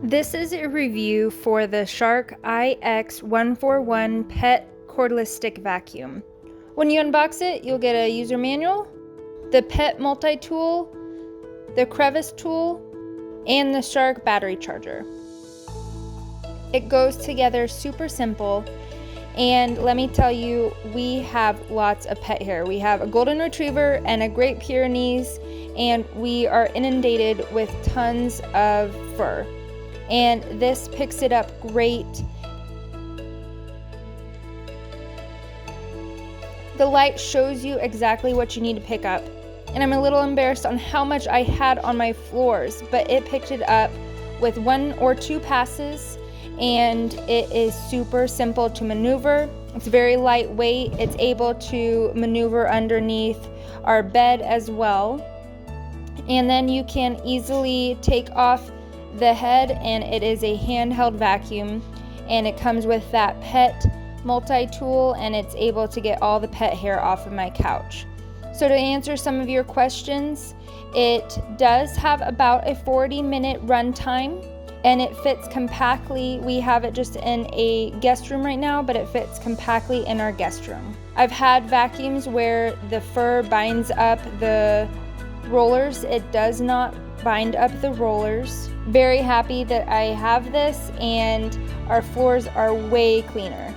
This is a review for the Shark IX141 Pet Cordless Stick Vacuum. When you unbox it, you'll get a user manual, the Pet multi-tool, the Crevice tool, and the Shark battery charger. It goes together super simple, and let me tell you, we have lots of pet hair. We have a golden retriever and a Great Pyrenees, and we are inundated with tons of fur. And this picks it up great. The light shows you exactly what you need to pick up. And I'm a little embarrassed on how much I had on my floors, but it picked it up with 1 or 2 passes, and it is super simple to maneuver. It's very lightweight. It's able to maneuver underneath our bed as well. And then you can easily take off the head, and it is a handheld vacuum, and it comes with that Pet multi-tool, and it's able to get all the pet hair off of my couch. So to answer some of your questions, it does have about a 40-minute run time, and it fits compactly. We have it just in a guest room right now, but it fits compactly in our guest room. I've had vacuums where the fur binds up the rollers. It does not bind up the rollers. Very happy that I have this, and our floors are way cleaner.